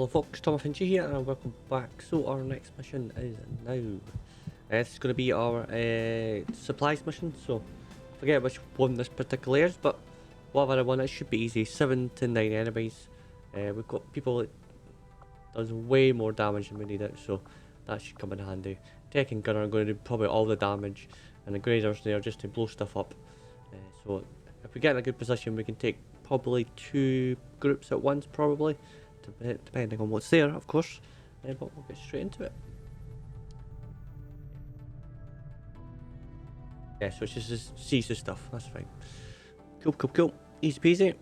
Hello folks, ThomFnG here and welcome back. So our next mission is now. This is going to be our supplies mission, so I forget which one this particular is, but whatever one, it should be easy. 7 to 9 enemies. We've got people that does way more damage than we need it, so that should come in handy. Tech and gunner are going to do probably all the damage, and the graders there just to blow stuff up. So if we get in a good position, we can take probably 2 groups at once, probably. Depending on what's there, of course, but we'll get straight into it. Yeah, so it's just CISA stuff, that's fine. Cool. Easy peasy.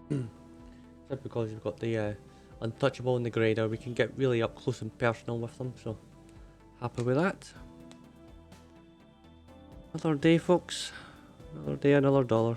That's because we've got the untouchable and the grader, we can get really up close and personal with them, so happy with that. Another day, folks. Another day, another dollar.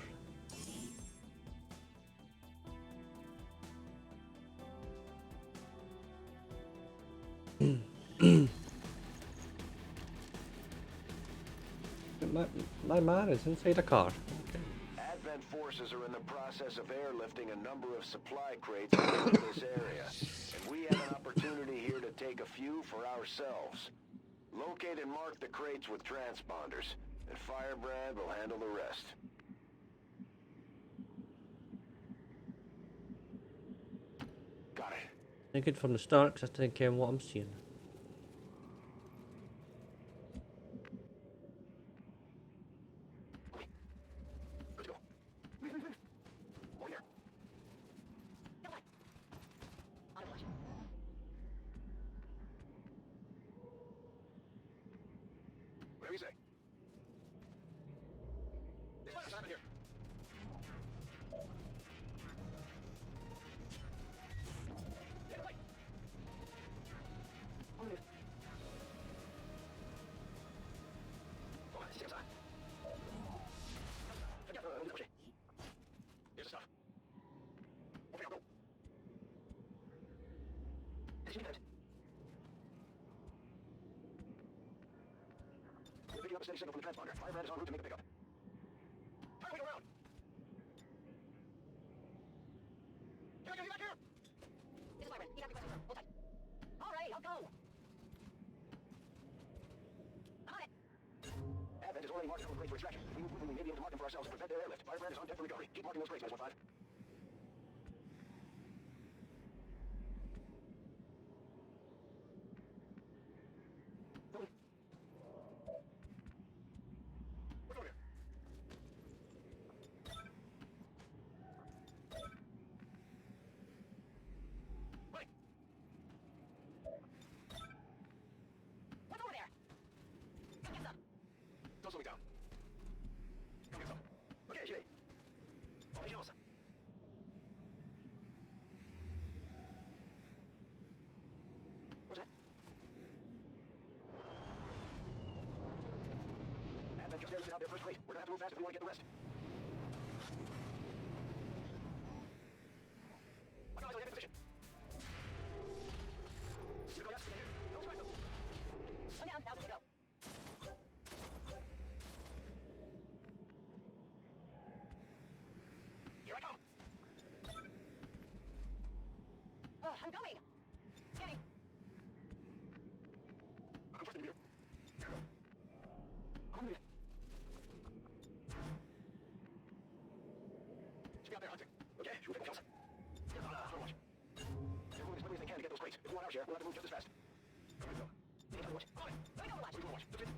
My man is inside a car. Okay. Advent forces are in the process of airlifting a number of supply crates into this area, and we have an opportunity here to take a few for ourselves. Locate and mark the crates with transponders, and Firebrand will handle the rest. Got it. Thinking from the start, because I think what I'm seeing. Whatever you say. There's fire happening here. Here's the stuff. Okay, I'll go. We're picking up a steady signal from the transponder. Firebrand is en route to make the pickup. Fire wheel around! Here, back here! This is Firebrand. He got requested, sir. Hold tight. All right, I'll go. I'm on it. Advent is already marked a couple of crates for extraction. If we move quickly, we may be able to mark them for ourselves and prevent their airlift. Firebrand is on deck for recovery. Keep marking those crates, 915. Don't slow me down. Come get some. Okay, Jay. Formation awesome. What's that? Advent just out their first crate. We're gonna have to move fast if we want to get the rest. I'll go in position. You go, yes. Don't strike them. Slow down, now we go. I'm going! Scanning! I'm trusting you. I'm moving. Stay out there hunting. Okay? Shoot people kills. Slow watch. They're moving as quickly as they can to get those crates. If we want our share, we'll have to move just as fast. Come on, go. Need to watch. On it! Let me go watch. Let me go watch. That's it.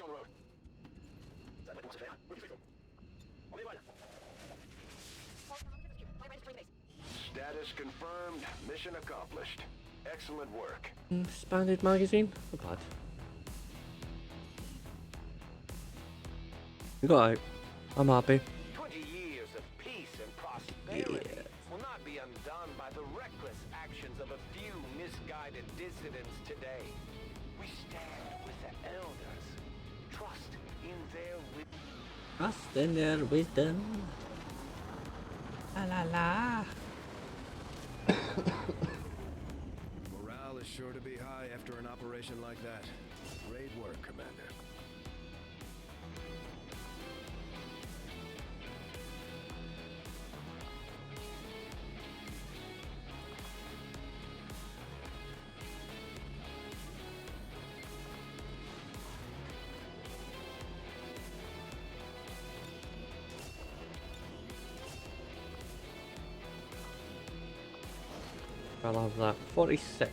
On the road. That might once a fair. Where do you think? On the right. Status confirmed. Mission accomplished. Excellent work. Expanded magazine? Not bad. We got out. I'm happy. 20 years of peace and prosperity will not be undone by the reckless actions of a few misguided dissidents today. We stand with the elders. Trust in their wisdom. Trust in their wisdom. La la la. operation like that. Great work, Commander. I'll have that. 46.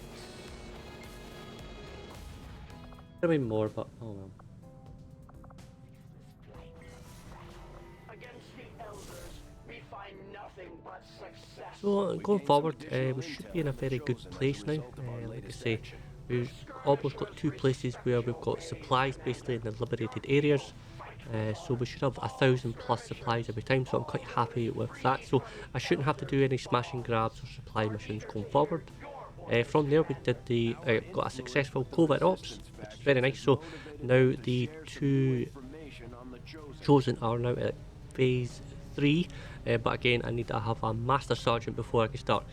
Could be more, but oh well. So going forward, we should be in a very good place now. Like I say, we've almost got 2 places where we've got supplies basically in the liberated areas. So we should have 1,000 plus supplies every time, so I'm quite happy with that. So I shouldn't have to do any smashing grabs or supply missions going forward. From there we did the got a successful Covert Ops, which is very nice. So now the 2 chosen are now at phase 3, but again I need to have a Master Sergeant before I can start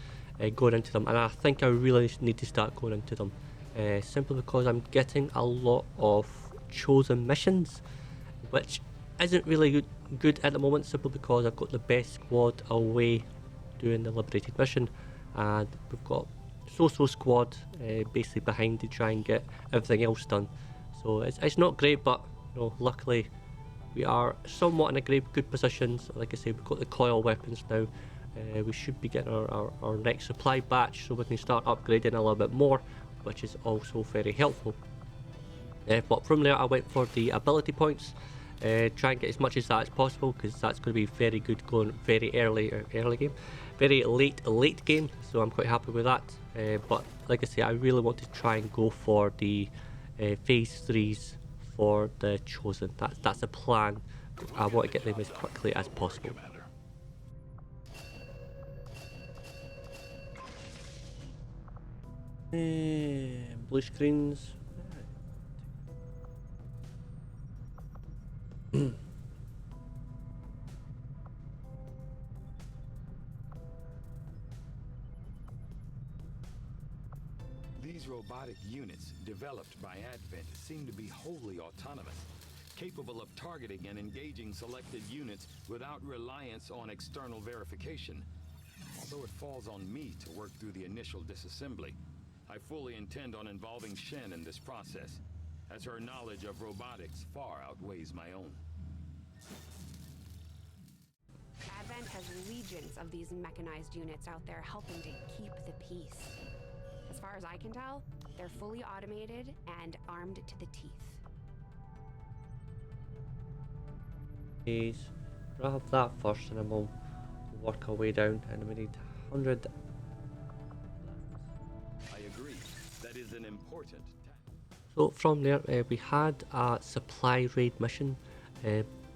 going into them, and I think I really need to start going into them, simply because I'm getting a lot of chosen missions, which isn't really good at the moment, simply because I've got the best squad away doing the liberated mission, and we've got so squad basically behind to try and get everything else done. So it's not great, but you know, luckily we are somewhat in a good position. So like I say, we've got the coil weapons now. We should be getting our next supply batch, so we can start upgrading a little bit more, which is also very helpful. But from there I went for the ability points. Try and get as much as that as possible, because that's going to be very good going very early game, very late game, so I'm quite happy with that. But like I say, I really want to try and go for the phase 3s for the chosen. That's the plan. I want to get them as quickly as possible. Blue screens. These robotic units, developed by Advent, seem to be wholly autonomous, capable of targeting and engaging selected units without reliance on external verification. Although it falls on me to work through the initial disassembly, I fully intend on involving Shen in this process, as her knowledge of robotics far outweighs my own. Advent has legions of these mechanized units out there helping to keep the peace. As far as I can tell, they're fully automated and armed to the teeth. We'll have that first, and then we'll work our way down, and we need 100. I agree. That is an important task. So from there, we had a supply raid mission,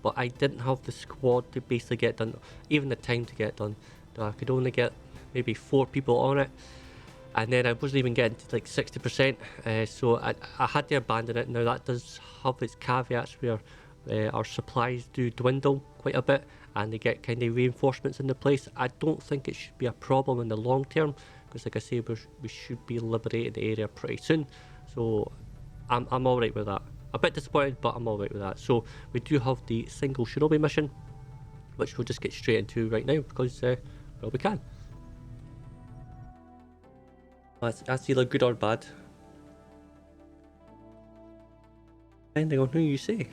but I didn't have the squad to basically get done, even the time to get done. I could only get maybe 4 people on it, and then I wasn't even getting to like 60%, so I had to abandon it. Now that does have its caveats where our supplies do dwindle quite a bit, and they get kind of reinforcements into place. I don't think it should be a problem in the long term, because like I say, we should be liberating the area pretty soon, so I'm alright with that. A bit disappointed, but I'm alright with that. So we do have the single Shinobi mission, which we'll just get straight into right now, because well, we can. That's either good or bad, depending on who you say.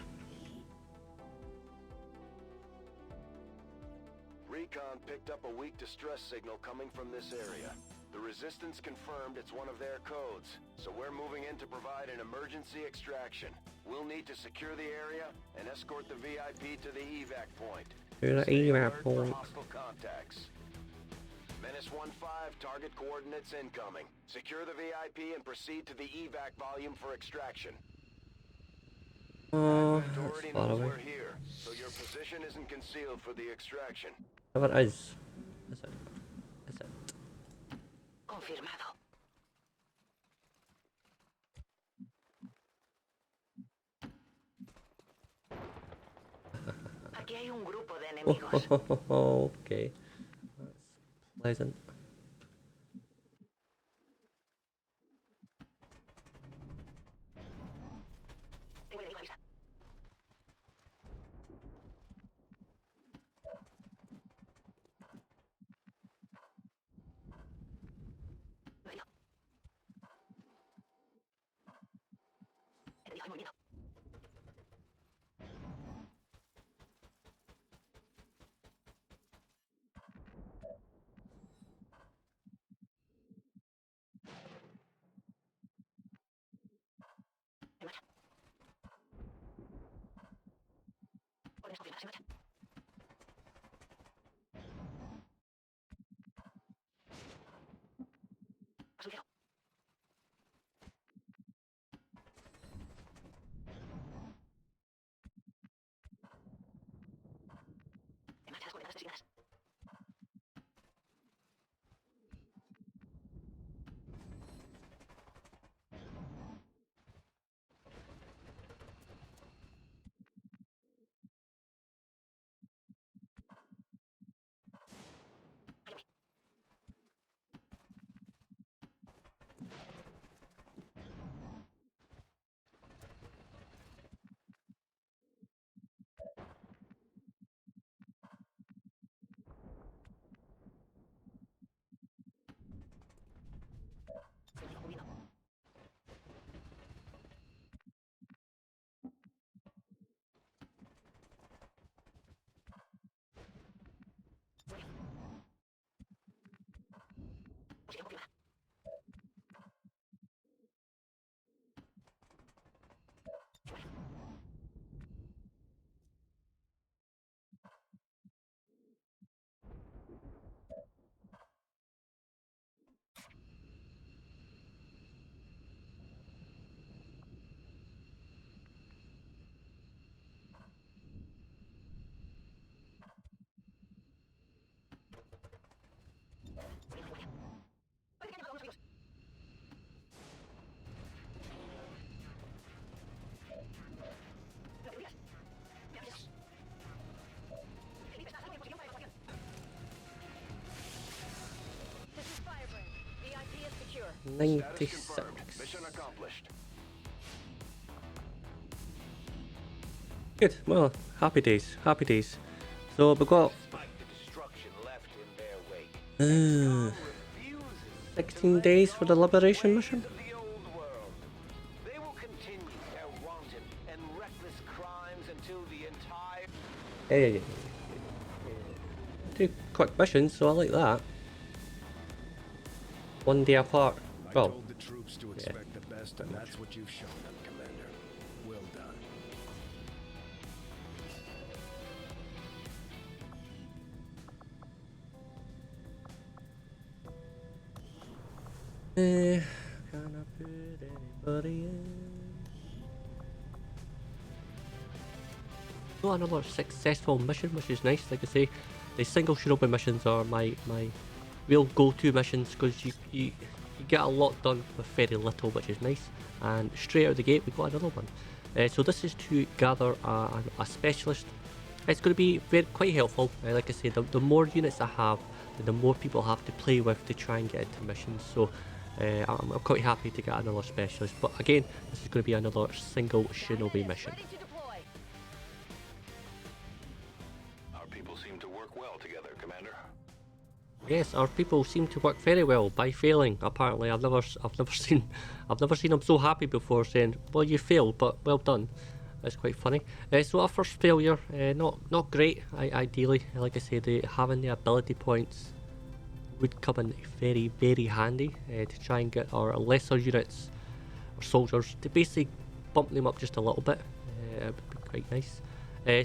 Recon picked up a weak distress signal coming from this area. The Resistance confirmed it's one of their codes, so we're moving in to provide an emergency extraction. We'll need to secure the area and escort the VIP to the evac point. Stay alert for hostile contacts. Menace 1-5, target coordinates incoming. Secure the VIP and proceed to the evac volume for extraction. That's Already far knows away. we're here, so your position isn't concealed for the extraction. Whatever it is. Is it? Confirmado. Aquí hay un grupo de enemigos. Okay, that's pleasant. 96. Mission accomplished. Good. Well, happy days. Happy days. So we've got Despite the destruction left in their wake, XCOM 16 days for the liberation mission. the old world. They will continue their wanton and reckless crimes until the entire Yeah. Two quick missions, so I like that. One day apart. I Well, told the troops to expect the best, and that's what you've shown them, Commander. Well done. can I put anybody in? Got another successful mission, which is nice. Like I say, the single Shinobi missions are my real go-to missions because you get a lot done with very little, which is nice. And straight out of the gate, we got another one. So this is to gather a specialist. It's going to be quite helpful. Like I say, the more units I have, the more people have to play with to try and get into missions. So I'm quite happy to get another specialist. But again, this is going to be another single Shinobi mission. Our people seem to work well together, Commander. Yes, our people seem to work very well by failing. Apparently, I've never seen them so happy before, saying, "Well, you failed, but well done." That's quite funny. So our first failure, not great. Ideally, like I said, having the ability points would come in very, very handy to try and get our lesser units or soldiers to basically bump them up just a little bit. It would be quite nice.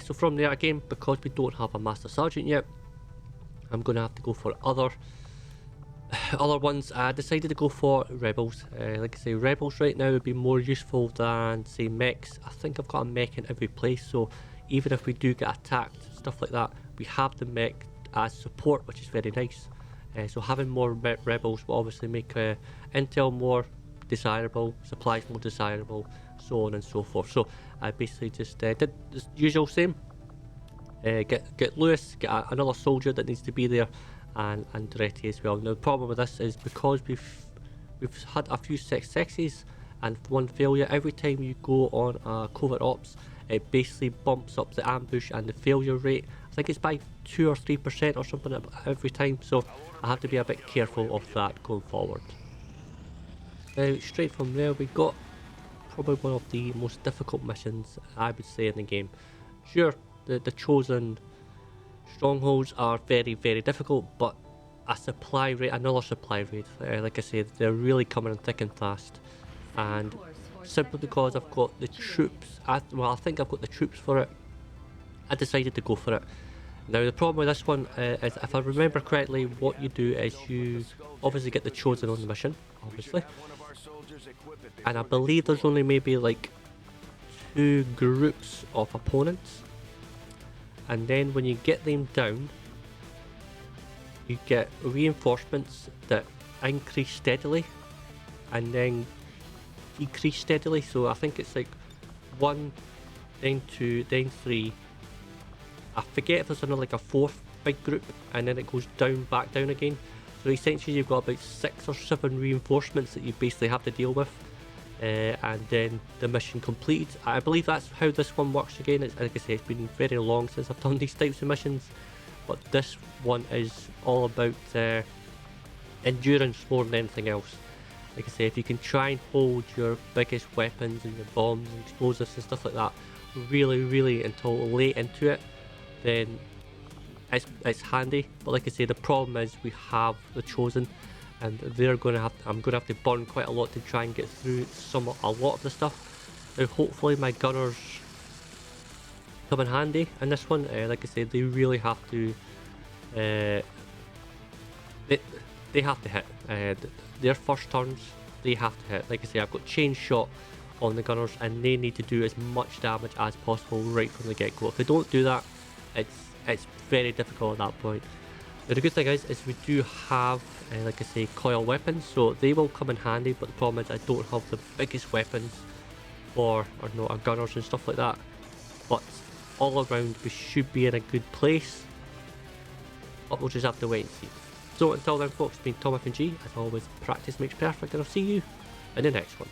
So from there, again, because we don't have a Master Sergeant yet, I'm going to have to go for other ones. I decided to go for Rebels. Like I say, Rebels right now would be more useful than, say, mechs. I think I've got a mech in every place, so even if we do get attacked, stuff like that, we have the mech as support, which is very nice. So having more Rebels will obviously make intel more desirable, supplies more desirable, so on and so forth. So I basically just did the usual same. Get Lewis, get another soldier that needs to be there, and Andretti as well. Now the problem with this is because we've had a few successes and one failure. Every time you go on a Covert Ops, it basically bumps up the ambush and the failure rate. I think it's by 2 or 3% or something every time, so I have to be a bit careful of that going forward. Now straight from there, we got probably one of the most difficult missions I would say in the game. Sure, the chosen strongholds are very, very difficult, but another supply raid, like I said, they're really coming in thick and fast. And simply because I've got the troops, I think I've got the troops for it, I decided to go for it. Now the problem with this one is, if I remember correctly, what you do is you obviously get the chosen on the mission, obviously, and I believe there's only maybe like 2 groups of opponents, and then when you get them down, you get reinforcements that increase steadily and then decrease steadily. So I think it's like 1, then 2, then 3. I forget if there's another like a 4th big group, and then it goes down, back down again. So essentially you've got about 6 or 7 reinforcements that you basically have to deal with, and then the mission completed. I believe that's how this one works again. It's, like I say, it's been very long since I've done these types of missions, but this one is all about endurance more than anything else. Like I say, if you can try and hold your biggest weapons and your bombs and explosives and stuff like that really until late into it, then it's handy. But like I say, the problem is we have the chosen, and I'm gonna have to burn quite a lot to try and get through a lot of the stuff. Now hopefully my gunners come in handy in this one. Like I say, they really have to they have to hit. Their first turns, they have to hit. Like I say, I've got chain shot on the gunners, and they need to do as much damage as possible right from the get-go. If they don't do that, it's very difficult at that point. Now the good thing is we do have, like I say, coil weapons, so they will come in handy, but the problem is I don't have the biggest weapons or no, our gunners and stuff like that. But all around we should be in a good place, but we'll just have to wait and see. So until then folks, it's been ThomFnG. As always, practice makes perfect, and I'll see you in the next one.